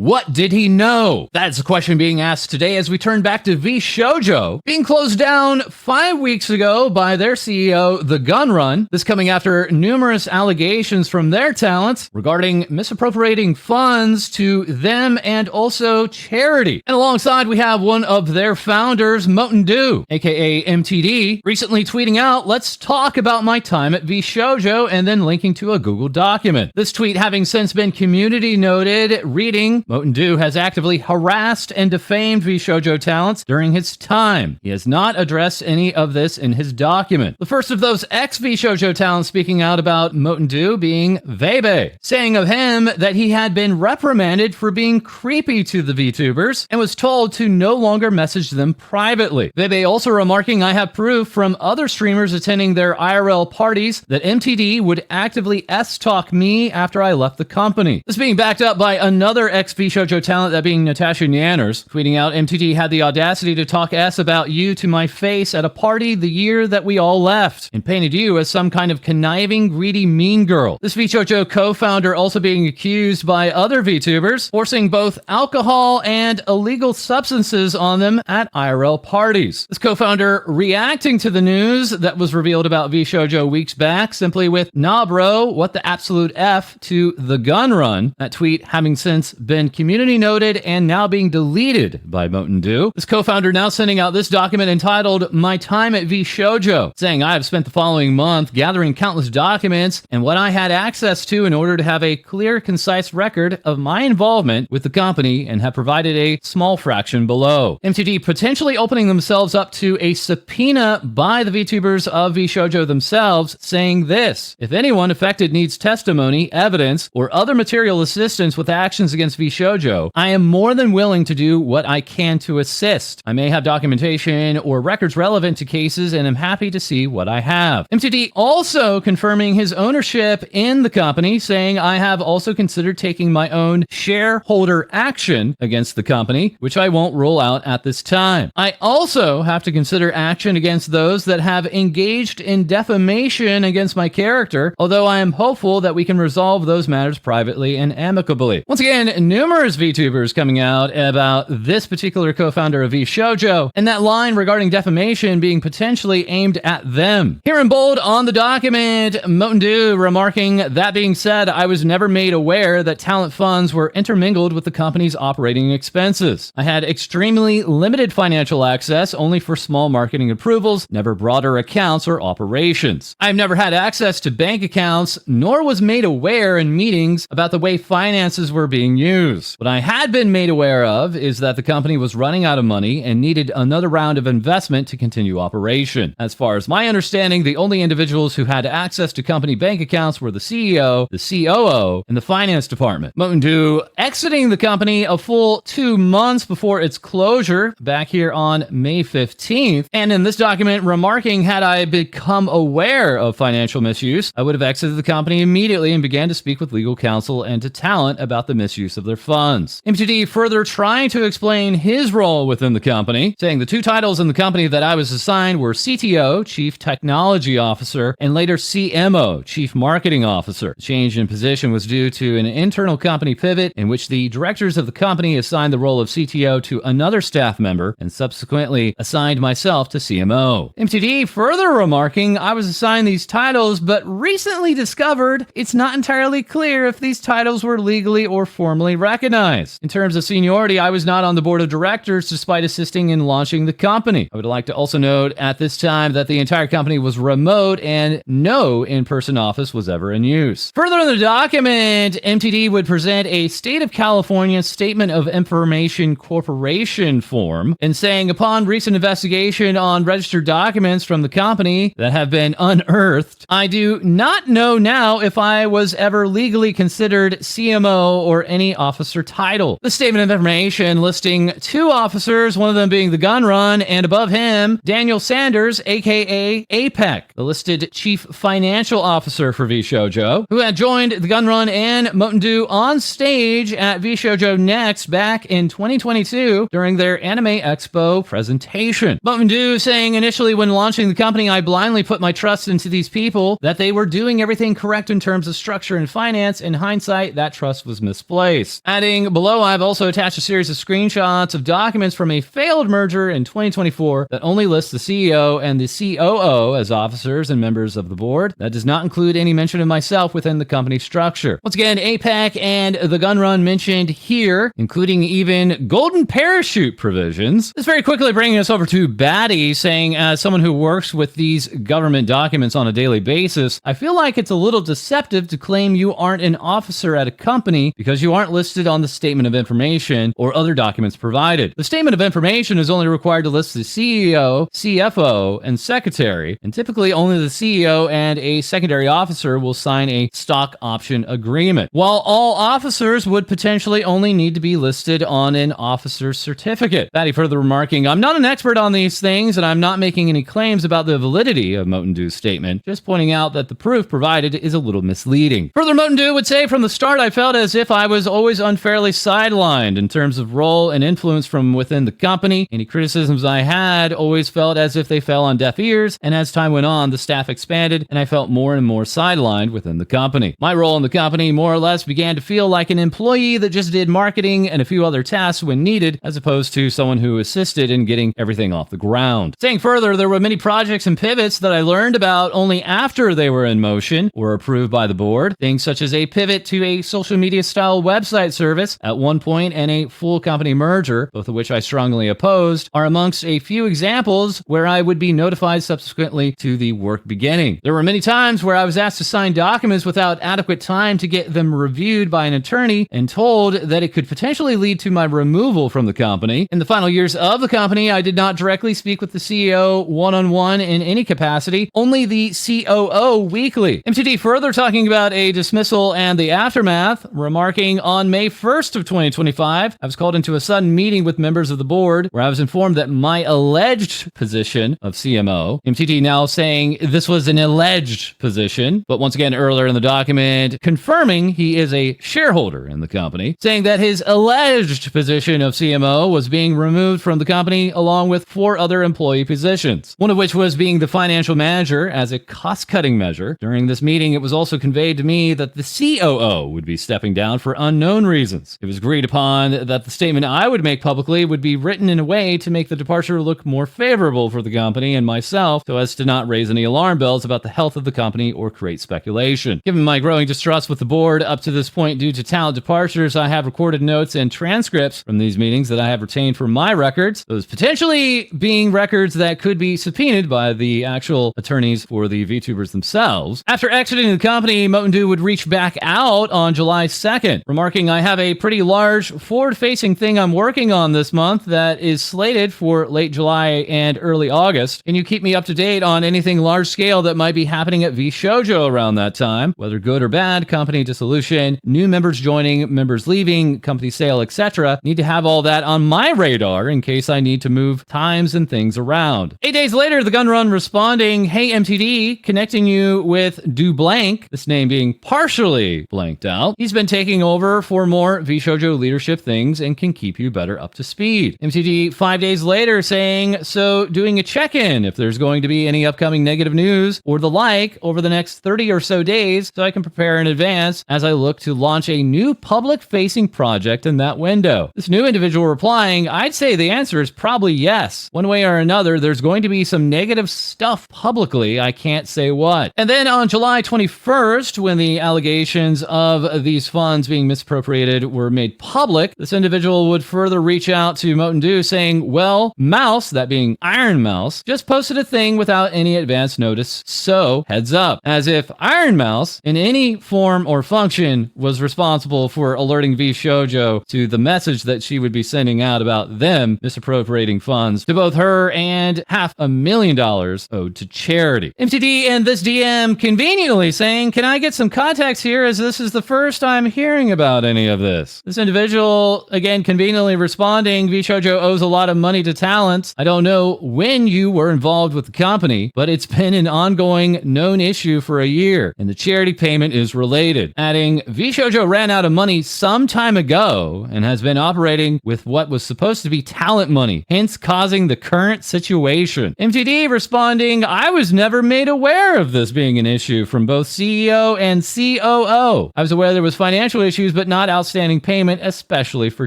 What did he know? That's the question being asked today as we turn back to VShojo, being closed down 5 weeks ago by their CEO, The Gun Run. This coming after numerous allegations from their talents regarding misappropriating funds to them and also charity. And alongside, we have one of their founders, Motendu, aka MTD, recently tweeting out, "Let's talk about my time at VShojo," and then linking to a Google document. This tweet having since been community noted, reading, "Motendu has actively harassed and defamed VShojo talents during his time. He has not addressed any of this in his document." The first of those ex-VShojo talents speaking out about Motendu being Vebe, saying of him that he had been reprimanded for being creepy to the VTubers and was told to no longer message them privately. Vebe also remarking, "I have proof from other streamers attending their IRL parties that MTD would actively S-talk me after I left the company." This being backed up by another ex-VShojo talent, that being Natasha Nyanners, tweeting out, "MTD had the audacity to talk S about you to my face at a party the year that we all left, and painted you as some kind of conniving, greedy, mean girl." This VShojo co-founder also being accused by other VTubers, forcing both alcohol and illegal substances on them at IRL parties. This co-founder reacting to the news that was revealed about VShojo weeks back, simply with, "Nah bro, what the absolute F," to The Gun Run. That tweet having since been community noted and now being deleted by Motendu. This co-founder now sending out this document entitled, "My Time at VShojo," saying, "I have spent the following month gathering countless documents and what I had access to in order to have a clear, concise record of my involvement with the company and have provided a small fraction below." MTD potentially opening themselves up to a subpoena by the VTubers of VShojo themselves, saying this, "If anyone affected needs testimony, evidence, or other material assistance with actions against VShojo, I am more than willing to do what I can to assist. I may have documentation or records relevant to cases and am happy to see what I have." MTD also confirming his ownership in the company, saying, "I have also considered taking my own shareholder action against the company, which I won't rule out at this time. I also have to consider action against those that have engaged in defamation against my character, although I am hopeful that we can resolve those matters privately and amicably." Once again, numerous VTubers coming out about this particular co-founder of VShojo, and that line regarding defamation being potentially aimed at them. Here in bold on the document, Motendu remarking, "That being said, I was never made aware that talent funds were intermingled with the company's operating expenses. I had extremely limited financial access only for small marketing approvals, never broader accounts or operations. I've never had access to bank accounts, nor was made aware in meetings about the way finances were being used. What I had been made aware of is that the company was running out of money and needed another round of investment to continue operation. As far as my understanding, the only individuals who had access to company bank accounts were the CEO, the COO, and the finance department." Motendu exiting the company a full 2 months before its closure back here on May 15th. And in this document remarking, "Had I become aware of financial misuse, I would have exited the company immediately and began to speak with legal counsel and to talent about the misuse of their funds." MTD further trying to explain his role within the company, saying, "The 2 titles in the company that I was assigned were CTO, Chief Technology Officer, and later CMO, Chief Marketing Officer. The change in position was due to an internal company pivot in which the directors of the company assigned the role of CTO to another staff member and subsequently assigned myself to CMO." MTD further remarking, "I was assigned these titles, but recently discovered it's not entirely clear if these titles were legally or formally recognized. In terms of seniority, I was not on the board of directors despite assisting in launching the company. I would like to also note at this time that the entire company was remote and no in-person office was ever in use." Further in the document, MTD would present a State of California Statement of Information Corporation form and saying, "Upon recent investigation on registered documents from the company that have been unearthed, I do not know now if I was ever legally considered CMO or any officer title." The Statement of Information listing 2 officers, one of them being The Gun Run, and above him, Daniel Sanders, aka APEC, the listed Chief Financial Officer for VShojo, who had joined The Gun Run and Motendu on stage at VShojo Next back in 2022 during their Anime Expo presentation. Motendu saying, "Initially when launching the company, I blindly put my trust into these people, that they were doing everything correct in terms of structure and finance. In hindsight, that trust was misplaced. Adding below, I've also attached a series of screenshots of documents from a failed merger in 2024 that only lists the CEO and the COO as officers and members of the board. That does not include any mention of myself within the company structure. Once again, APEC and the gun run mentioned here, including even golden parachute provisions. This very quickly bringing us over to Batty, saying, as someone who works with these government documents on a daily basis, I feel like it's a little deceptive to claim you aren't an officer at a company because you aren't listed on the Statement of Information or other documents provided. The Statement of Information is only required to list the CEO, CFO, and secretary, and typically only the CEO and a secondary officer will sign a stock option agreement, while all officers would potentially only need to be listed on an officer's certificate. Batty further remarking, I'm not an expert on these things, and I'm not making any claims about the validity of Motendu's statement, just pointing out that the proof provided is a little misleading. Further, Motendu would say, from the start, I felt as if I was always unfairly sidelined in terms of role and influence from within the company. Any criticisms I had always felt as if they fell on deaf ears, and as time went on, the staff expanded, and I felt more and more sidelined within the company. My role in the company more or less began to feel like an employee that just did marketing and a few other tasks when needed, as opposed to someone who assisted in getting everything off the ground. Saying further, there were many projects and pivots that I learned about only after they were in motion or approved by the board. Things such as a pivot to a social media style website service at one point and a full company merger, both of which I strongly opposed, are amongst a few examples where I would be notified subsequently to the work beginning. There were many times where I was asked to sign documents without adequate time to get them reviewed by an attorney and told that it could potentially lead to my removal from the company. In the final years of the company, I did not directly speak with the CEO one-on-one in any capacity, only the COO weekly. MTD further talking about a dismissal and the aftermath, remarking, on May 1st of 2025, I was called into a sudden meeting with members of the board where I was informed that my alleged position of CMO, MTD now saying this was an alleged position, but once again earlier in the document confirming he is a shareholder in the company, saying that his alleged position of CMO was being removed from the company along with 4 other employee positions, one of which was being the financial manager as a cost-cutting measure. During this meeting, it was also conveyed to me that the COO would be stepping down for unknown reasons. It was agreed upon that the statement I would make publicly would be written in a way to make the departure look more favorable for the company and myself, so as to not raise any alarm bells about the health of the company or create speculation. Given my growing distrust with the board up to this point due to talent departures, I have recorded notes and transcripts from these meetings that I have retained for my records, those potentially being records that could be subpoenaed by the actual attorneys for the VTubers themselves. After exiting the company, Motendu would reach back out on July 2nd, remarking, I have a pretty large forward-facing thing I'm working on this month that is slated for late July and early August. Can you keep me up to date on anything large-scale that might be happening at VShojo around that time, whether good or bad, company dissolution, new members joining, members leaving, company sale, etc. Need to have all that on my radar in case I need to move times and things around. 8 days later, the gun run responding, hey MTD, connecting you with Do Blank, this name being partially blanked out. He's been taking over for more VShojo leadership things and can keep you better up to speed. MTD 5 days later saying, so doing a check-in if there's going to be any upcoming negative news or the like over the next 30 or so days so I can prepare in advance as I look to launch a new public-facing project in that window. This new individual replying, I'd say the answer is probably yes. One way or another, there's going to be some negative stuff publicly, I can't say what. And then on July 21st, when the allegations of these funds being misappropriated were made public, this individual would further reach out to Motendu saying, well, Mouse, that being Iron Mouse, just posted a thing without any advance notice, so heads up. As if Iron Mouse, in any form or function, was responsible for alerting VShojo to the message that she would be sending out about them misappropriating funds to both her and $500,000 owed to charity. MTD and this DM conveniently saying, can I get some context here as this is the first I'm hearing about any of this? This individual, again, conveniently responding, VShojo owes a lot of money to talents. I don't know when you were involved with the company, but it's been an ongoing known issue for a year, and the charity payment is related. Adding, VShojo ran out of money some time ago and has been operating with what was supposed to be talent money, hence causing the current situation. MTD responding, I was never made aware of this being an issue from both CEO and COO. I was aware there was financial issues, but not outstanding payment, especially for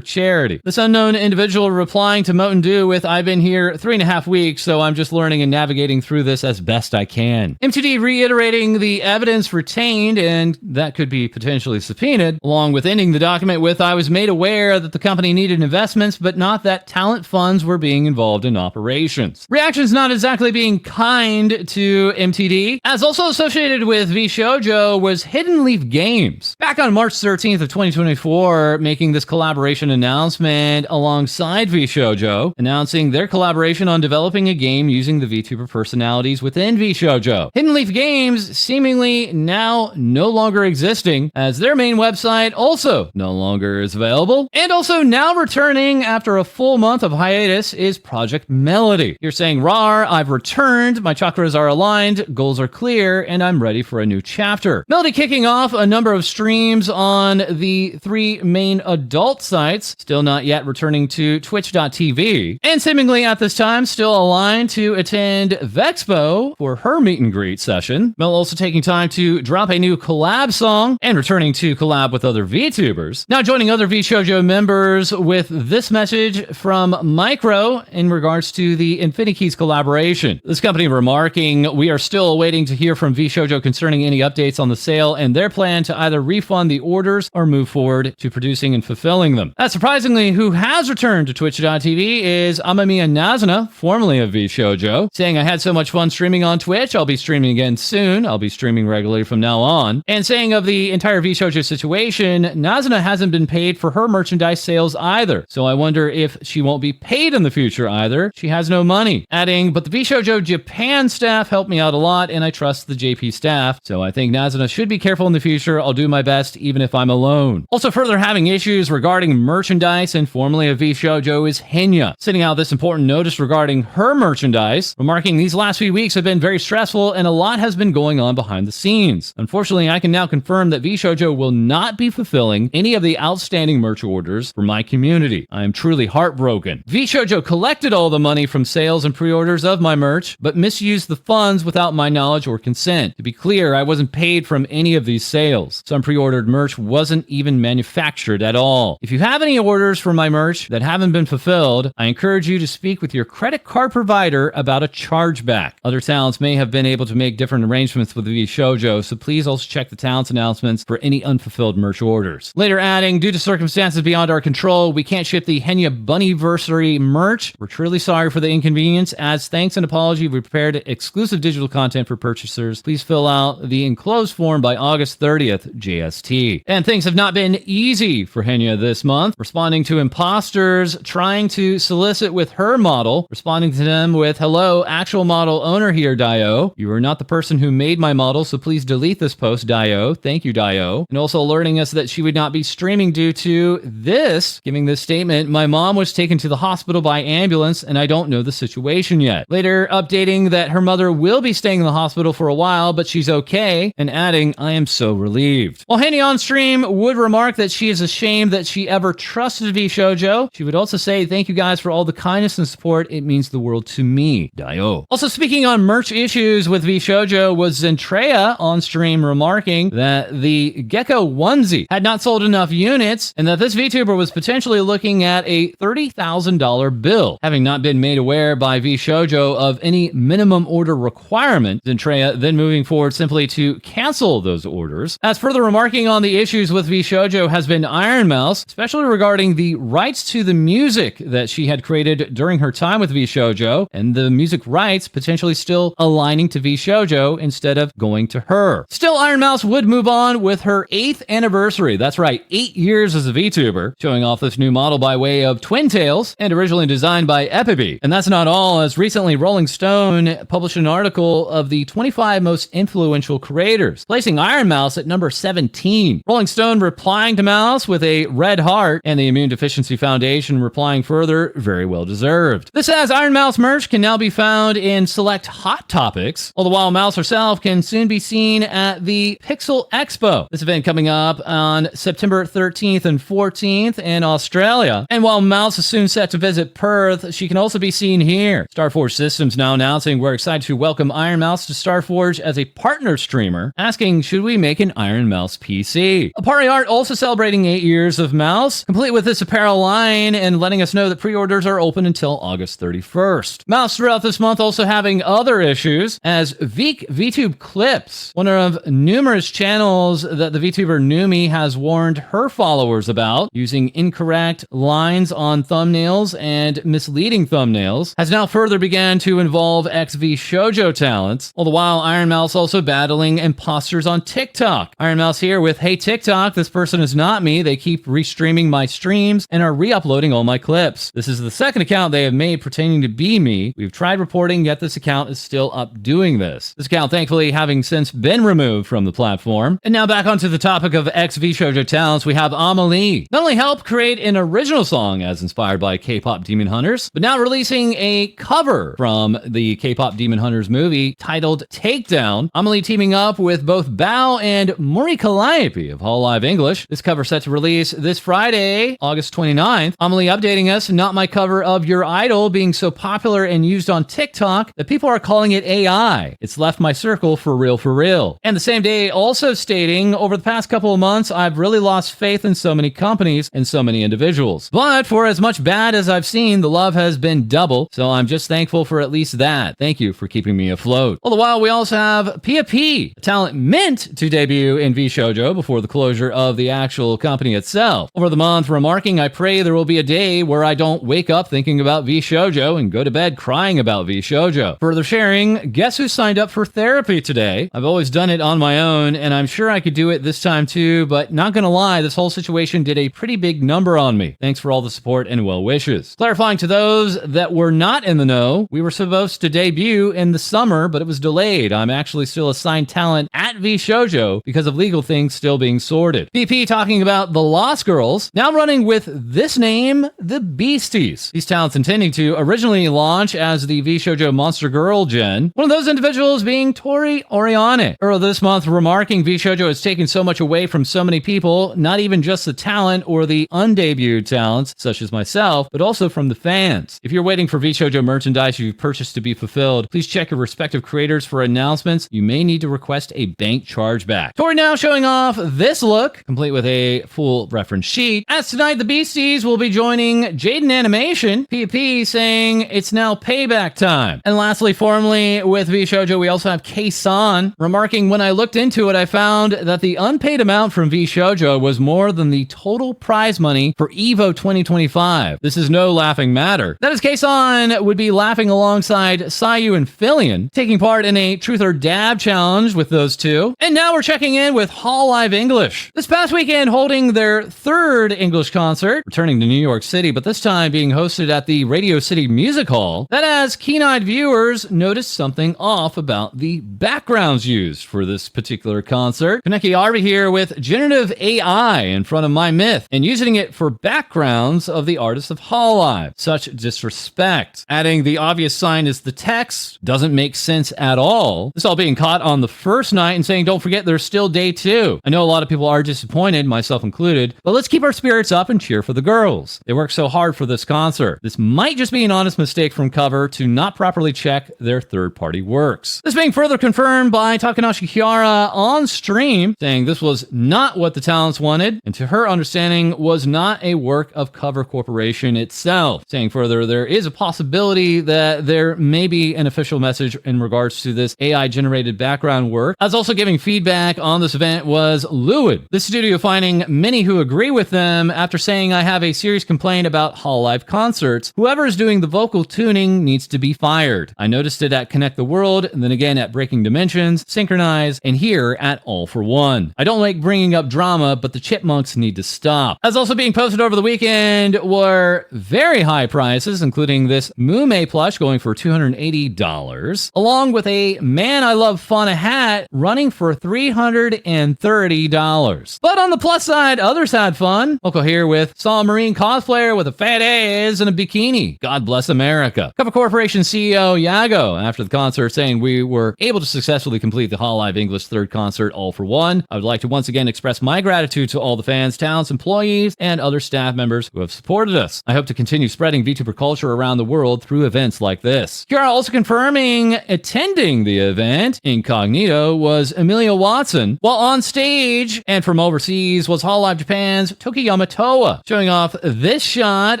charity. This unknown individual replying to Moten Do with, I've been here 3.5 weeks, so I'm just learning and navigating through this as best I can. MTD reiterating the evidence retained, and that could be potentially subpoenaed, along with ending the document with, I was made aware that the company needed investments, but not that talent funds were being involved in operations. Reactions not exactly being kind to MTD, as also associated with VShojo was Hidden Leaf Games. Back on March 13th of 2024, making this collaboration announcement alongside VShojo, announcing their collaboration on developing a game using the VTuber personalities within VShojo. Hidden Leaf Games seemingly now no longer existing, as their main website also no longer is available. And also now returning after a full month of hiatus is Projekt Melody. You're saying, "Rar, I've returned, my chakras are aligned, goals are clear, and I'm ready for a new chapter." Melody kicking off a number of streams on the 3 main adult sites, still not yet returning to twitch.tv, and seemingly at this time still aligned to attend Vexpo for her meet and greet session. Mel also taking time to drop a new collab song and returning to collab with other VTubers. Now joining other VShojo members with this message from Micro in regards to the Infinikeys collaboration. This company remarking, "We are still awaiting to hear from VShojo concerning any updates on the sale and their plan to either refund the orders or move forward to producing and fulfilling them." Surprisingly, who has returned to twitch.tv is Amamiya Nazuna, formerly of VShojo, saying, "I had so much fun streaming on Twitch. I'll be streaming again soon. I'll be streaming regularly from now on." And saying of the entire VShojo situation, Nazuna hasn't been paid for her merchandise sales either, so I wonder if she won't be paid in the future either. She has no money. Adding, "But the VShojo Japan staff helped me out a lot, and I trust the JP staff, so I think Nazuna should be careful in the future. I'll do my best even if I'm alone." Also further having issues regarding merchandise and formerly of VShojo is Henya, sending out this important notice regarding her merchandise, remarking, "These last few weeks have been very stressful and a lot has been going on behind the scenes. Unfortunately, I can now confirm that VShojo will not be fulfilling any of the outstanding merch orders for my community. I am truly heartbroken. VShojo collected all the money from sales and pre-orders of my merch, but misused the funds without my knowledge or consent. To be clear, I wasn't paid from any of these sales. Some pre-ordered merch wasn't even manufactured at all. If you have any orders for my merch that haven't been fulfilled, I encourage you to speak with your credit card provider about a chargeback. Other talents may have been able to make different arrangements with VShojo, so please also check the talent's announcements for any unfulfilled merch orders." Later adding, "Due to circumstances beyond our control, we can't ship the Henya Bunnyversary merch. We're truly sorry for the inconvenience. As thanks and apology, we prepared exclusive digital content for purchasers. Please fill out the enclosed form by August 30th, JST. And things have not been easy for Henya this month, responding to imposters trying to solicit with her model, responding to them with, "Hello, actual model owner here, Dio. You are not the person who made my model, so please delete this post, Dio. Thank you, Dio." And also alerting us that she would not be streaming due to this, giving this statement, "My mom was taken to the hospital by ambulance and I don't know the situation yet." Later updating that her mother will be staying in the hospital for a while, but she's okay, and adding, "I am so relieved." While Henny on stream would remark that she is ashamed that she ever trusted VShojo, she would also say, "Thank you guys for all the kindness and support. It means the world to me, Dio." Also speaking on merch issues with VShojo was Zentrea on stream remarking that the Gecko onesie had not sold enough units and that this VTuber was potentially looking at a $30,000 bill. Having not been made aware by VShojo of any minimum order requirement, Zentrea then moving forward simply to cancel those orders. As further remarking on the issues with VShojo has been IronMouse, especially regarding the rights to the music that she had created during her time with VShojo, and the music rights potentially still aligning to VShojo instead of going to her. Still, IronMouse would move on with her 8th anniversary. That's right, 8 years as a VTuber, showing off this new model by way of Twin Tails and originally designed by Epibee. And that's not all, as recently Rolling Stone published an article of the 25 most influential creators, placing IronMouse at number 17. Rolling Stone replying to Mouse with a red heart, and the Immune Deficiency Foundation replying further, "Very well deserved." This says IronMouse merch can now be found in select Hot Topics, all the while Mouse herself can soon be seen at the Pixel Expo. This event coming up on September 13th and 14th in Australia. And while Mouse is soon set to visit Perth, she can also be seen here. Starforge Systems now announcing we're excited to welcome IronMouse to Starforge as a partner streamer, asking should we make an IronMouse PC. Apari Art also celebrating 8 years of Mouse, complete with this apparel line and letting us know that pre-orders are open until August 31st. Mouse throughout this month also having other issues, as VTube Clips, one of numerous channels that the VTuber Numi has warned her followers about using incorrect lines on thumbnails and misleading thumbnails, has now further began to involve Ex-VShojo talents, all the while Iron Mouse also battling imposters on TikTok. Iron Mouse here with, "Hey TikTok, this person is not me. They keep restreaming my streams and are re-uploading all my clips. This is the second account they have made pretending to be me. We've tried reporting, yet this account is still up doing this." This account thankfully having since been removed from the platform. And now back onto the topic of Ex-VShojo talents, we have AnimeNYC. Not only helped create an original song as inspired by K-pop Demon Hunters, but now releasing a cover from the K-pop Demon Hunters movie titled Takedown. AnimeNYC teaming up with both Bao and Mori Calliope of Hololive English. This cover set to release this Friday, August 29th. AnimeNYC updating us, "Not my cover of your idol being so popular and used on TikTok that people are calling it AI. It's left my circle for real for real." And the same day also stating, "Over the past couple of months, I've really lost faith in so many companies and so many individuals. But for as much bad as I've seen, the love has been double, so I'm just thankful for at least that. Thank you for keeping me afloat." All the while, we also have Pia P, a talent meant to debut in VShojo before the closure of the actual company itself. Over the month, remarking, "I pray there will be a day where I don't wake up thinking about VShojo and go to bed crying about VShojo." Further sharing, "Guess who signed up for therapy today? I've always done it on my own, and I'm sure I could do it this time too, but not gonna lie, this whole situation did a pretty big number on me. Thanks for all the support and well wishes." Clarifying to those that were not in the know, we were supposed to debut in the summer, but it was delayed. I'm actually still assigned talent at VShojo because of legal things still being sorted. PP talking about the Lost Girls, now running with this name, the Beasties. These talents intending to originally launch as the VShojo Monster Girl Gen, one of those individuals being Tori Oriane. Earlier this month, remarking, "VShojo has taken so much away from so many people, not even just the talent or the undebuted talents, such as myself, but also from the fans. If you're waiting for VShojo merchandise you've purchased to be fulfilled, please check your respective creators for announcements. You may need to request a bank chargeback." Tori now showing off this look, complete with a full reference sheet. As tonight, the Beasties will be joining Jaden Animation. PP saying, "It's now payback time." And lastly, formally with VShojo, we also have K-san, remarking, "When I looked into it, I found that the unpaid amount from VShojo was more than the total prize money for EVO 2025. This is no laughing matter." That is, K-san would be laughing alongside Sayu and Fillion, taking part in a Truth or Dab challenge with those two. And now we're checking in with Hololive English. This past weekend holding their third English concert, returning to New York City, but this time being hosted at the Radio City Music Hall. That as keen-eyed viewers noticed something off about the backgrounds used for this particular concert. Kaneki Arby here with generative AI in front of my myth and using it for backgrounds of the artists of Hololive. Such disrespect. Adding the obvious sign is the text doesn't make sense at all. This all being caught on the first night and saying, "Don't forget there's still day 2. I know a lot of people are disappointed, myself included, but let's keep our spirits up and cheer for the girls. They worked so hard for this concert. This might just be an honest mistake from Cover to not properly check their third-party works." This being further confirmed by Takanashi Kiara on stream, saying this was not what the talents wanted, and to her understanding was not a work of Cover Corporation itself. Saying further, there is a possibility that there may be an official message in regards to this AI-generated background work. As also giving feedback on this event was Luid, the studio finding many who agree with them after saying, "I have a serious complaint about Hololive concerts. Whoever is doing the vocal tuning needs to be fired. I noticed it at Connect the World, and then again at Breaking Dimensions, Synchronize, and here at All for One. I don't like bringing up drama, but the chipmunks need to stop." As also being posted over the weekend were very high prices, including this Mume plush going for $280, along with a Man I Love Fauna hat running for $330. But on the plus side, others had fun. Local here with saw a Marine cosplayer with a fat ass and a bikini. God bless America. Cover Corporation CEO Yago after the concert saying, "We were able to successfully complete the Hololive English third concert All for One. I would like to once again express my gratitude to all the fans, talents, employees, and other staff members who have supported us. I hope to continue spreading VTuber culture around the world through events like this." Kiara also confirming attending the event incognito was was Emilia Watson, while on stage and from overseas was Hololive Japan's Tokiyama Toa, showing off this shot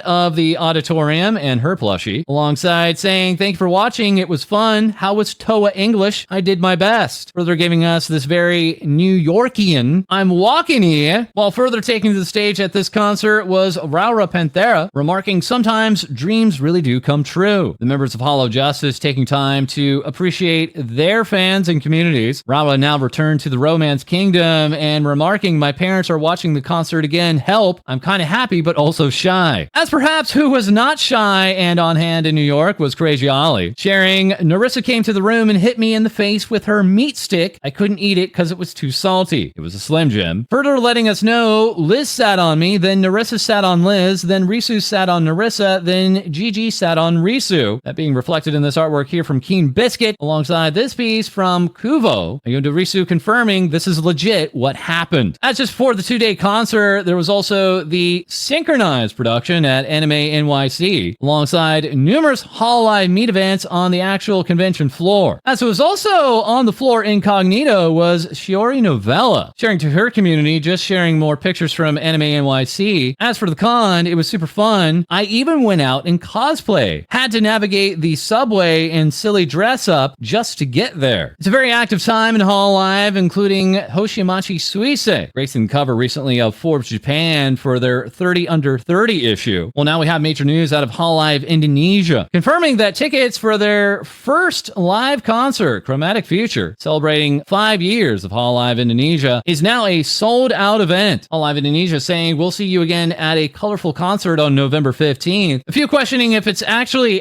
of the auditorium and her plushie, alongside saying, "Thank you for watching, it was fun. How was Toa English? I did my best." Further giving us this very New Yorkian, "I'm walking here," while further taking to the stage at this concert was Raura Panthera, remarking, "Sometimes dreams really do come true." The members of Hollow Justice taking time to appreciate their fans and communities. Raura now returned to the Romance Kingdom and remarking, "My parents are watching the concert again. Help. I'm kind of happy, but also shy." As perhaps who was not shy and on hand in New York was Crazy Ollie, sharing, "Narissa came to the room and hit me in the face with her meat stick. I couldn't eat it because it was too salty. It was a Slim Jim." Further letting us know, Liz sat on me, then Narissa sat on Liz, then Risu sat on Narissa, then Gigi sat on Risu. That being reflected in this artwork here from Keen Biscuit, alongside this piece from Kuvo. Ayundo Risu confirming this is legit what happened. As just for the 2-day concert, there was also the synchronized production at AnimeNYC, alongside numerous HoloID meet events on the actual convention floor. As it was also on the floor incognito was Shiori Novella, sharing to her community, just sharing more pictures from AnimeNYC. As for the con, it was super fun. I even went out in cosplay. Had to navigate the subway in silly dress up just to get there. It's a very active time in HoloLive, including Hoshimachi Suise, gracing the cover recently of Forbes Japan for their 30 Under 30 issue. Well, now we have major news out of HoloLive Indonesia, confirming that tickets for their first live concert, Chromatic Future, celebrating 5 years of HoloLive Indonesia, is now a sold-out event. HoloLive Indonesia saying, "We'll see you again at a colorful concert on November 15th. A few questioning if it's actually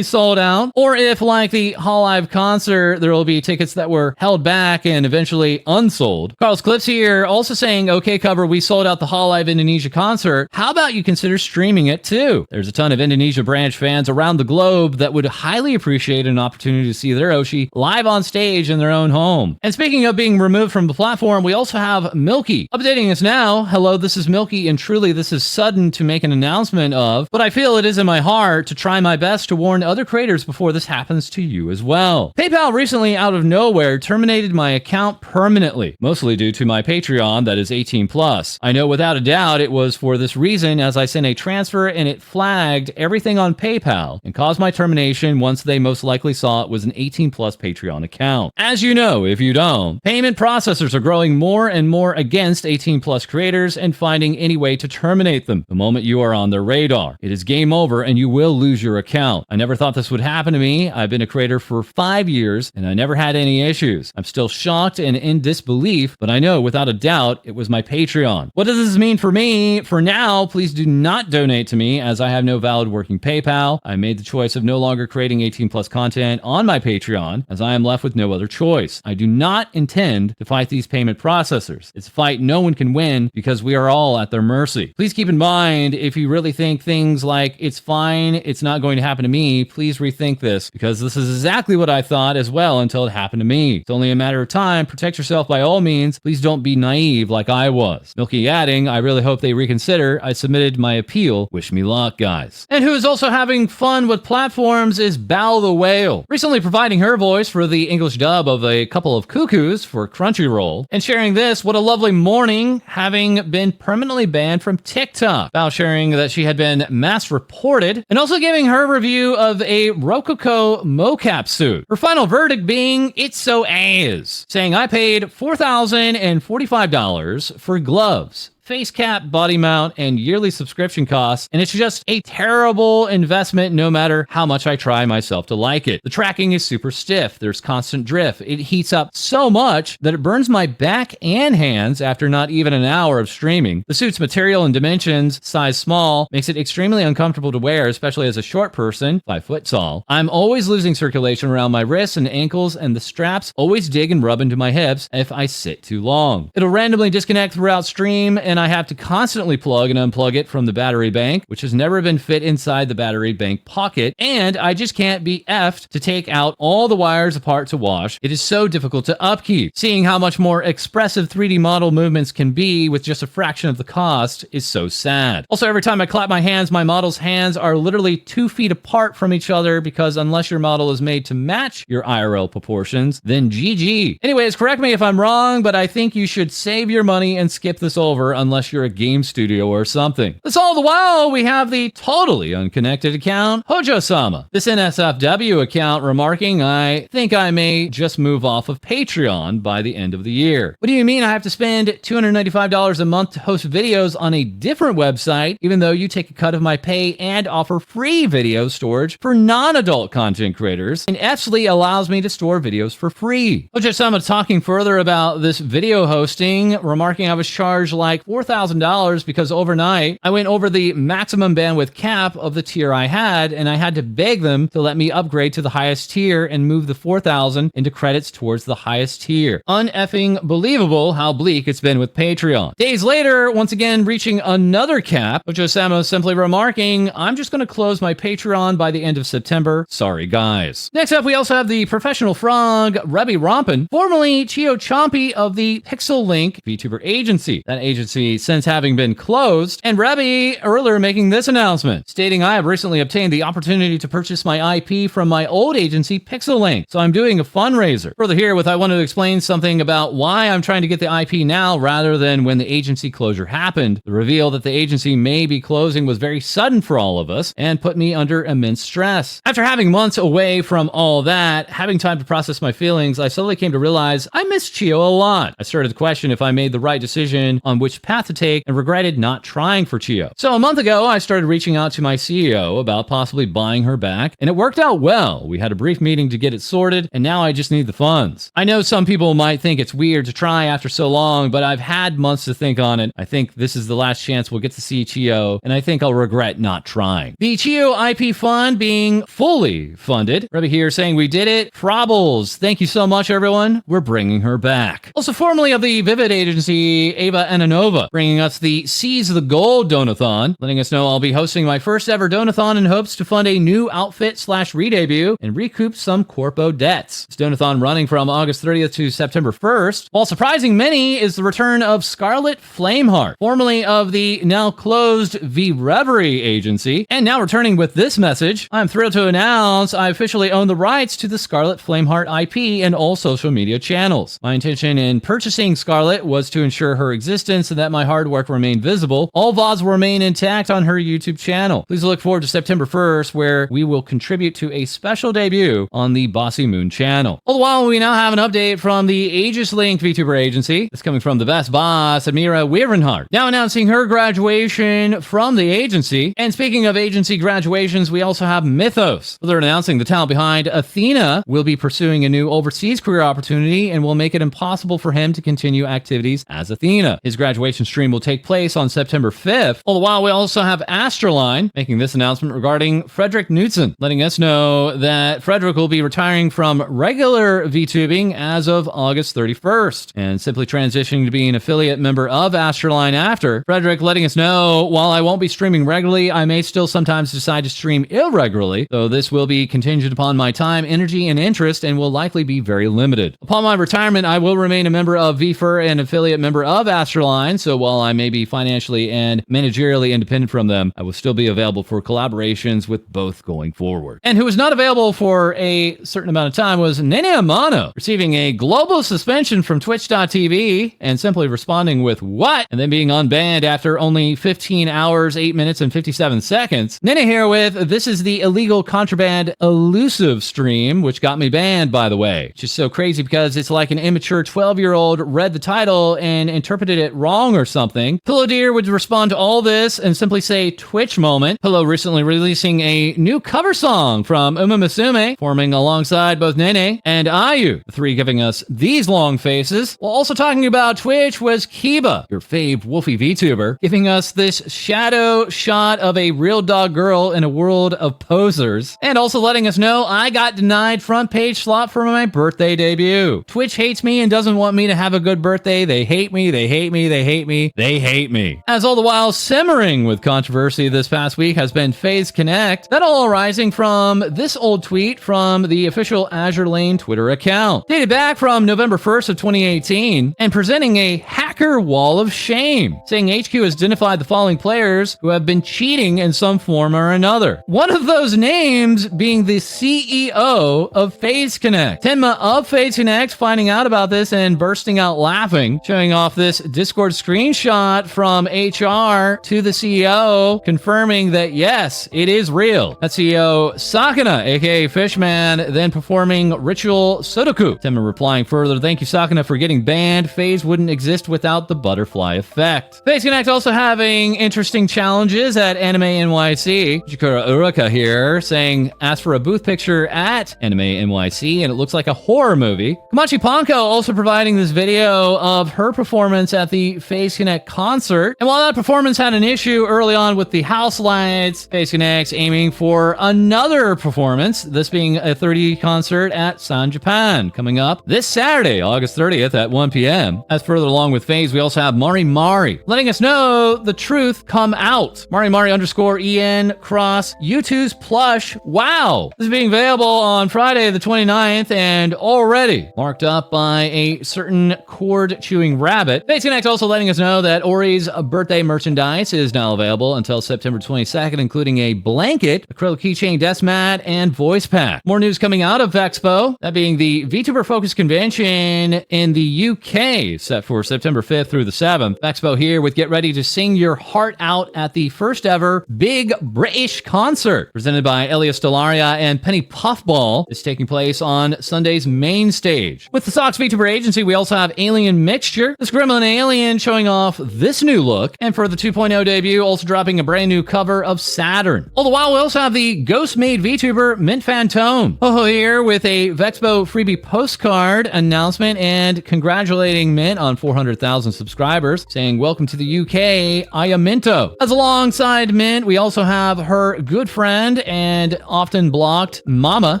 sold out, or if, like the HoloLive concert, there will be tickets that were held back and eventually unsold. Carl's Clips here also saying, "Okay, cover, we sold out the HoloLive Indonesia concert. How about you consider streaming it too?" There's a ton of Indonesia branch fans around the globe that would highly appreciate an opportunity to see their Oshi live on stage in their own home. And speaking of being removed from the platform, we also have Milky updating us now. "Hello, this is Milky, and truly this is sudden to make an announcement of, but I feel it is in my heart to try my best to warn other creators before this happens to you as well. PayPal recently, out of nowhere, terminated my account permanently, mostly due to my Patreon that is 18+. I know without a doubt it was for this reason, as I sent a transfer and it flagged everything on PayPal and caused my termination once they most likely saw it was an 18+ Patreon account. As you know, if you don't, payment processors are growing more and more against 18+ creators and finding any way to terminate them the moment you are on their radar. It is game over and you will lose your account. I never thought this would happen to me. I've been a creator for 5 years and I never had any issues. I'm still shocked and in disbelief, but I know without a doubt it was my Patreon. What does this mean for me? For now, please do not donate to me as I have no valid working PayPal. I made the choice of no longer creating 18+ content on my Patreon as I am left with no other choice. I do not intend to fight these payment processors. It's a fight no one can win because we are all at their mercy. Please keep in mind, if you really think things like it's fine, it's not going to happen to me, please rethink this, because this is exactly what I thought as well until it happened to me. It's only a matter of time. Protect yourself by all means. Please don't be naive like I was. Milky adding, "I really hope they reconsider. I submitted my appeal. Wish me luck, guys." And who is also having fun with platforms is Bao the Whale, recently providing her voice for the English dub of A Couple of Cuckoos for Crunchyroll, and sharing this, "What a lovely morning, having been permanently banned from TikTok." Bao sharing that she had been mass reported, and also giving her review of a Rococo mocap suit. Her final verdict being, "It's so ass," saying, "I paid $4,045 for gloves, face cap, body mount, and yearly subscription costs, and it's just a terrible investment no matter how much I try myself to like it. The tracking is super stiff, there's constant drift, it heats up so much that it burns my back and hands after not even an hour of streaming. The suit's material and dimensions, size small, makes it extremely uncomfortable to wear, especially as a short person, 5 foot tall. I'm always losing circulation around my wrists and ankles, and the straps always dig and rub into my hips if I sit too long. It'll randomly disconnect throughout stream, and then I have to constantly plug and unplug it from the battery bank, which has never been fit inside the battery bank pocket, and I just can't be effed to take out all the wires apart to wash. It is so difficult to upkeep. Seeing how much more expressive 3D model movements can be with just a fraction of the cost is so sad. Also, every time I clap my hands, my model's hands are literally 2 feet apart from each other because unless your model is made to match your IRL proportions, then GG. Anyways, correct me if I'm wrong, but I think you should save your money and skip this over unless you're a game studio or something. This all the while, we have the totally unconnected account, Hojo-sama. This NSFW account remarking, I think I may just move off of Patreon by the end of the year. What do you mean I have to spend $295 a month to host videos on a different website, even though you take a cut of my pay and offer free video storage for non-adult content creators, and Fsly allows me to store videos for free? Hojo-sama talking further about this video hosting, remarking I was charged like $4,000 because overnight I went over the maximum bandwidth cap of the tier I had, and I had to beg them to let me upgrade to the highest tier and move the 4,000 into credits towards the highest tier. Uneffing believable how bleak it's been with Patreon. Days later, once again reaching another cap, Hojo-sama simply remarking, I'm just going to close my Patreon by the end of September. Sorry, guys. Next up, we also have the professional frog, Rebby Rompin, formerly Chio Chompy of the Pixel Link VTuber agency. That agency since having been closed, and Rebby earlier making this announcement, stating I have recently obtained the opportunity to purchase my IP from my old agency, Pixel Link, so I'm doing a fundraiser. Further here, I wanted to explain something about why I'm trying to get the IP now rather than when the agency closure happened. The reveal that the agency may be closing was very sudden for all of us and put me under immense stress. After having months away from all that, having time to process my feelings, I slowly came to realize I miss Chio a lot. I started to question if I made the right decision on which path to take and regretted not trying for Chio. So a month ago, I started reaching out to my CEO about possibly buying her back, and it worked out well. We had a brief meeting to get it sorted, and now I just need the funds. I know some people might think it's weird to try after so long, but I've had months to think on it. I think this is the last chance we'll get to see Chio, and I think I'll regret not trying. The Chio IP fund being fully funded. Rebby here saying we did it. Frobbles, thank you so much, everyone. We're bringing her back. Also, formerly of the Vivid agency, Ava Ananova, bringing us the Seize the Gold Donathon, letting us know I'll be hosting my first ever Donathon in hopes to fund a new outfit / re-debut and recoup some corpo debts. This Donathon running from August 30th to September 1st. While surprising many is the return of Scarlet Flameheart, formerly of the now closed V Reverie agency, and now returning with this message. I'm thrilled to announce I officially own the rights to the Scarlet Flameheart IP and all social media channels. My intention in purchasing Scarlet was to ensure her existence and that my hard work remained visible. All VODs will remain intact on her YouTube channel. Please look forward to September 1st, where we will contribute to a special debut on the Bossy Moon channel. All the while, we now have an update from the Aegis Link VTuber agency. It's coming from the best boss, Amira Weavenhart, now announcing her graduation from the agency. And speaking of agency graduations, we also have Mythos. They're announcing the talent behind Athena will be pursuing a new overseas career opportunity and will make it impossible for him to continue activities as Athena. His graduation stream will take place on September 5th. All the while, we also have Astroline making this announcement regarding Frederick Knudsen, letting us know that Frederick will be retiring from regular VTubing as of August 31st and simply transitioning to being an affiliate member of Astroline after. Frederick letting us know, while I won't be streaming regularly, I may still sometimes decide to stream irregularly, though this will be contingent upon my time, energy, and interest and will likely be very limited. Upon my retirement, I will remain a member of VFur and affiliate member of Astroline, so while I may be financially and managerially independent from them, I will still be available for collaborations with both going forward. And who was not available for a certain amount of time was Nene Amano, receiving a global suspension from Twitch.tv and simply responding with "what?" and then being unbanned after only 15 hours, 8 minutes, and 57 seconds. Nene here with "this is the illegal contraband elusive stream," which got me banned, by the way. Which is so crazy because it's like an immature 12-year-old read the title and interpreted it wrong or something. Pillow Deer would respond to all this and simply say "Twitch moment." Pillow recently releasing a new cover song from Uma Musume, forming alongside both Nene and Ayu, the three giving us these long faces. While also talking about Twitch was Kiba, your fave wolfy VTuber, giving us this shadow shot of a real dog girl in a world of posers, and also letting us know I got denied front page slot for my birthday debut. Twitch hates me and doesn't want me to have a good birthday. They hate me, they hate me, they hate me, they hate me. As all the while simmering with controversy this past week has been FaZe Connect, that all arising from this old tweet from the official Azure Lane Twitter account, dated back from November 1st of 2018, and presenting a hacker wall of shame, saying HQ has identified the following players who have been cheating in some form or another. One of those names being the CEO of FaZe Connect. Tenma of FaZe Connect finding out about this and bursting out laughing, showing off this Discord screenshot from HR to the CEO, confirming that yes, it is real. That CEO Sakana, aka Fishman, then performing ritual Sudoku. Tenma replying further, thank you Sakana for getting banned. FaZe wouldn't exist without the butterfly effect. FaZe Connect also having interesting challenges at AnimeNYC. Chikura Uraka here saying, ask for a booth picture at AnimeNYC and it looks like a horror movie. Komachi Ponko also providing this video of her performance at the FaZe Connect concert. And while that performance had an issue early on with the house lights, FaZe Connect's aiming for another performance, this being a 30 concert at San Japan coming up this Saturday, August 30th at 1 p.m. As further along with FaZe, we also have Mari Mari letting us know the truth come out. Mari Mari _EN cross U2's plush. Wow. This is being available on Friday the 29th and already marked up by a certain cord-chewing rabbit. FaZe Connect also letting us know that Ori's birthday merchandise is now available until September 22nd, including a blanket, acrylic keychain desk mat, and voice pack. More news coming out of Expo, that being the VTuber Focus Convention in the UK, set for September 5th through the 7th. Expo here with Get Ready to Sing Your Heart Out at the first ever Big British concert, presented by Elias Stellaria and Penny Puffball. It's taking place on Sunday's main stage. With the Sox VTuber agency, we also have Alien Mixture, this gremlin alien showing off this new look, and for the 2.0 debut, also dropping a brand new cover of Saturn. All the while, we also have the ghost-made VTuber Mint Phantom. Ho here with a Vexpo freebie postcard announcement and congratulating Mint on 400,000 subscribers, saying welcome to the UK, Ayaminto. As alongside Mint, we also have her good friend and often blocked Mama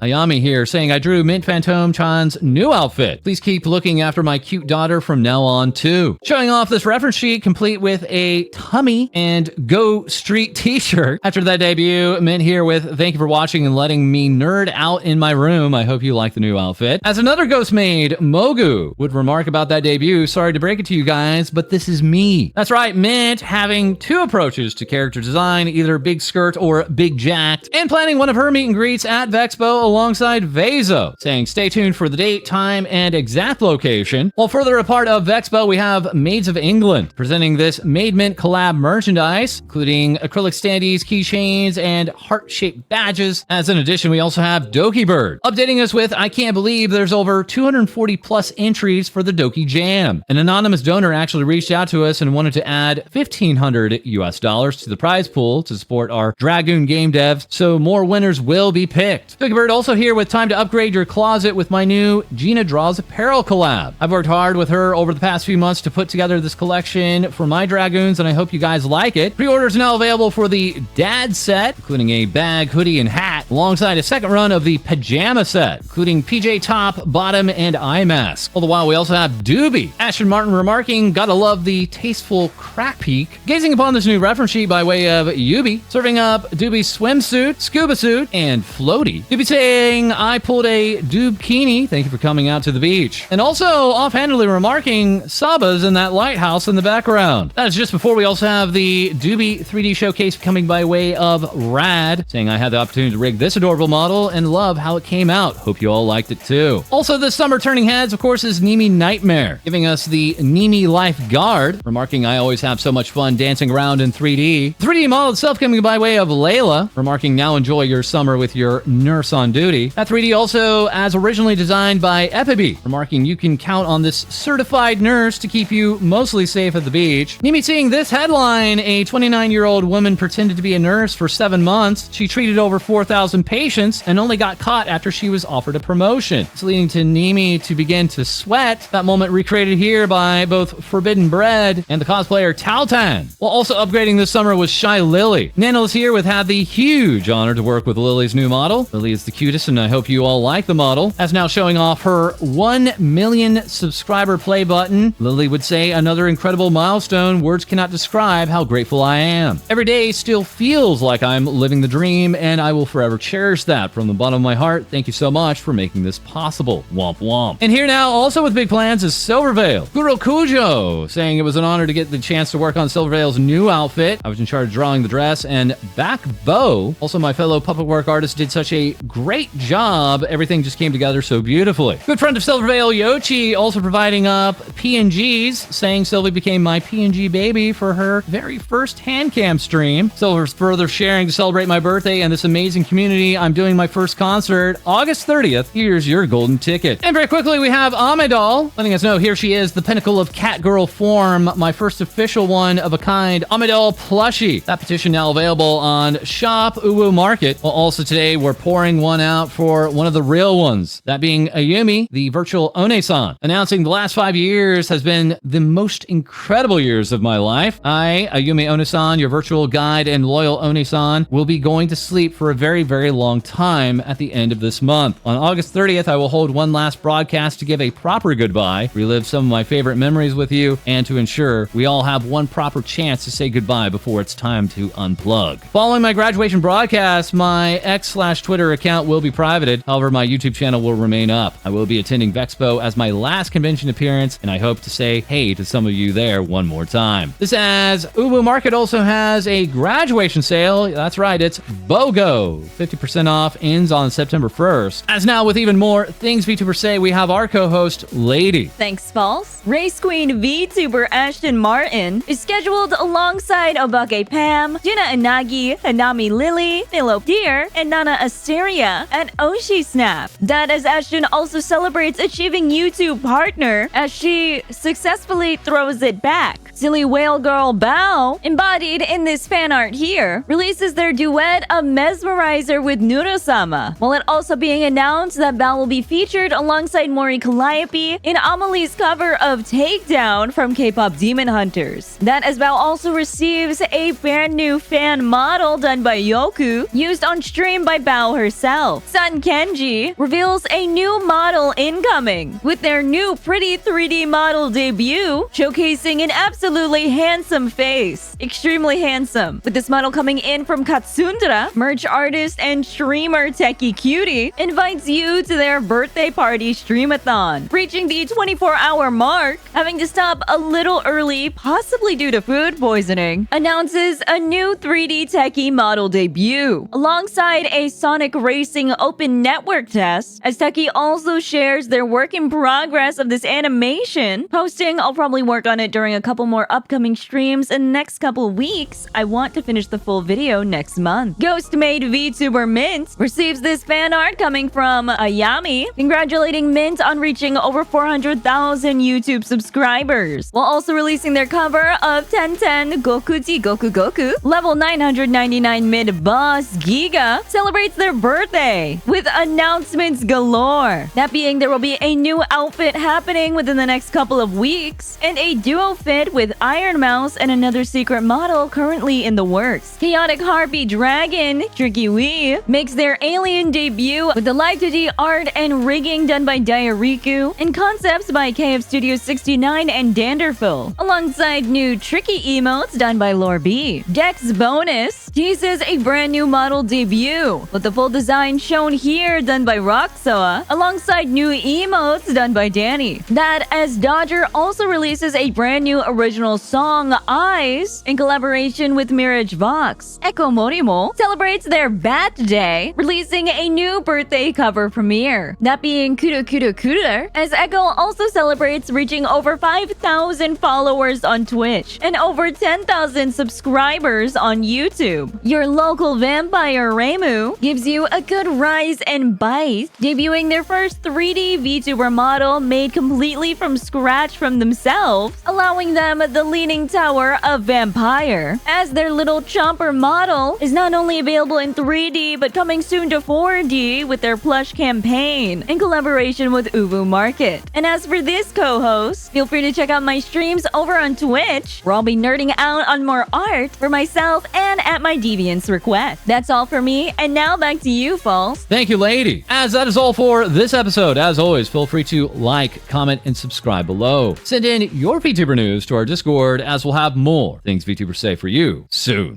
Ayami here, saying I drew Mint Phantom-chan's new outfit. Please keep looking after my cute daughter from now on too. Showing off this reference sheet complete with a tummy and Go Street t-shirt. After that debut, Mint here with thank you for watching and letting me nerd out in my room. I hope you like the new outfit. As another ghost maid, Mogu, would remark about that debut, sorry to break it to you guys, but this is me. That's right, Mint having two approaches to character design, either big skirt or big jacked, and planning one of her meet and greets at Vexpo alongside Vezo, saying stay tuned for the date, time, and exact location. While further apart of Vexpo, we have Maids of England, presenting this Made Mint collab merchandise, including acrylic standees, keychains, and heart-shaped badges. As in addition, we also have Doki Bird, updating us with, I can't believe there's over 240 plus entries for the Doki Jam. An anonymous donor actually reached out to us and wanted to add $1,500 to the prize pool to support our Dragoon game devs, so more winners will be picked. Doki Bird also here with time to upgrade your closet with my new Gina Draws Apparel collab. I've worked hard with her over the past few months to put together this collection for my Dragoons, and I hope you guys like it. Pre-orders now available for the Dad set, including a bag, hoodie, and hat, alongside a second run of the Pajama set, including PJ top, bottom, and eye mask. All the while, we also have Doobie. Ashton Martin remarking, gotta love the tasteful crack peak. Gazing upon this new reference sheet by way of Yubi, serving up Doobie's swimsuit, scuba suit, and floaty. Doobie saying, I pulled a Doobkini, thank you for coming out to the beach. And also offhandedly remarking, Saba's in that lighthouse in the background. That is just before we also have the Doobie 3D showcase coming by way of Rad, saying I had the opportunity to rig this adorable model and love how it came out. Hope you all liked it too. Also this summer turning heads, of course, is Nimi Nightmare, giving us the Nimi Life Guard, remarking I always have so much fun dancing around in 3D. 3D model itself coming by way of Layla, remarking now enjoy your summer with your nurse on duty. That 3D also as originally designed by Epiby, remarking you can count on this certified nurse to keep you mostly safe at the beach. Nimi seeing this headline, a 29-year-old woman pretended to be a nurse for 7 months. She treated over 4,000 4,000 patients and only got caught after she was offered a promotion. It's leading to Nimi to begin to sweat. That moment recreated here by both Forbidden Bread and the cosplayer Taotan. While also upgrading this summer was Shy Lily. Nano's here with had the huge honor to work with Lily's new model. Lily is the cutest, and I hope you all like the model. As now showing off her 1 million subscriber play button, Lily would say, another incredible milestone. Words cannot describe how grateful I am. Every day still feels like I'm living the dream, and I will forever cherish that from the bottom of my heart. Thank you so much for making this possible. Womp womp. And here now, also with big plans, is Silverveil. Guro Kujo saying it was an honor to get the chance to work on Silverveil's new outfit. I was in charge of drawing the dress, and back Bo, also my fellow puppet work artist, did such a great job. Everything just came together so beautifully. Good friend of Silverveil, Yochi, also providing up PNGs, saying Sylvie became my PNG baby for her very first hand cam stream. Silver's further sharing to celebrate my birthday and this amazing community. I'm doing my first concert August 30th. Here's your golden ticket. And very quickly, we have Amidal letting us know here she is, the pinnacle of catgirl form, my first official one of a kind Amidal plushie. That petition now available on Shop Uwu Market. Well, also today we're pouring one out for one of the real ones, that being Ayumi, the virtual One-san, announcing the last 5 years has been the most incredible years of my life. I, Ayumi One-san, your virtual guide and loyal One-san, will be going to sleep for a very, very long time at the end of this month. On August 30th, I will hold one last broadcast to give a proper goodbye, relive some of my favorite memories with you, and to ensure we all have one proper chance to say goodbye before it's time to unplug. Following my graduation broadcast, my X/Twitter account will be privated. However, my YouTube channel will remain up. I will be attending Vexpo as my last convention appearance, and I hope to say hey to some of you there one more time. This as Uwu Market also has a graduation sale. That's right, it's BOGO. 50% off, ends on September 1st. As now with even more things VTubers say, we have our co-host, Lae-Dee. Thanks, False. Race Queen VTuber Ashton Martin is scheduled alongside Obake Pam, Juna Inagi, Hanami Lily, Philo Deer, and Nana Asteria at Oshi Snap. That as Ashton also celebrates achieving YouTube partner as she successfully throws it back. Silly Whale Girl Bao, embodied in this fan art here, releases their duet of Mesmerizer with Nuro-sama, while it also being announced that Bao will be featured alongside Mori Calliope in Amelie's cover of Takedown from K-pop Demon Hunters. That as Bao also receives a brand new fan model done by Yoku, used on stream by Bao herself. Sun Kenji reveals a new model incoming, with their new pretty 3D model debut, showcasing an absolutely handsome face. Extremely handsome. With this model coming in from Katsundra, merch artist and streamer Techie Cutie invites you to their birthday party streamathon. Reaching the 24-hour mark, having to stop a little early, possibly due to food poisoning, announces a new 3D Techie model debut, alongside a Sonic Racing open network test, as Techie also shares their work in progress of this animation, posting, I'll probably work on it during a couple more upcoming streams in the next couple weeks. I want to finish the full video next month. Ghost-made VTuber Mint receives this fan art coming from Ayami, congratulating Mint on reaching over 400,000 YouTube subscribers, while also releasing their cover of 1010 Gokuji Goku Goku. Level 999 mid-boss Giga celebrates their birthday with announcements galore. That being, there will be a new outfit happening within the next couple of weeks, and a duo fit with Iron Mouse and another secret model currently in the works. Chaotic Harpy Dragon, Tricky Wee, makes their alien debut with the live 2D art and rigging done by Diariku, and concepts by KF Studio 69 and Danderful, alongside new tricky emotes done by Lore B. Dex Bonus teases a brand new model debut, with the full design shown here done by Roxoa, alongside new emotes done by Danny. That as Dodger also releases a brand new original song, Eyes, in collaboration with Mirage Vox. Echo Morimo celebrates their Bat Day, releasing a new birthday cover premiere. That being Kuru Kuru Kuru, as Echo also celebrates reaching over 5,000 followers on Twitch and over 10,000 subscribers on YouTube. YouTube. Your local vampire Reimu gives you a good rise and bite, debuting their first 3D VTuber model made completely from scratch from themselves, allowing them the leaning tower of vampire. As their little chomper model is not only available in 3D but coming soon to 4D with their plush campaign in collaboration with Uvu Market. And as for this co-host, feel free to check out my streams over on Twitch, where I'll be nerding out on more art for myself and at my deviant's request. That's all for me, and now back to you, False. Thank you, Lae-Dee. As that is all for this episode, as always, feel free to like, comment, and subscribe below. Send in your VTuber news to our Discord, as we'll have more things VTubers say for you soon.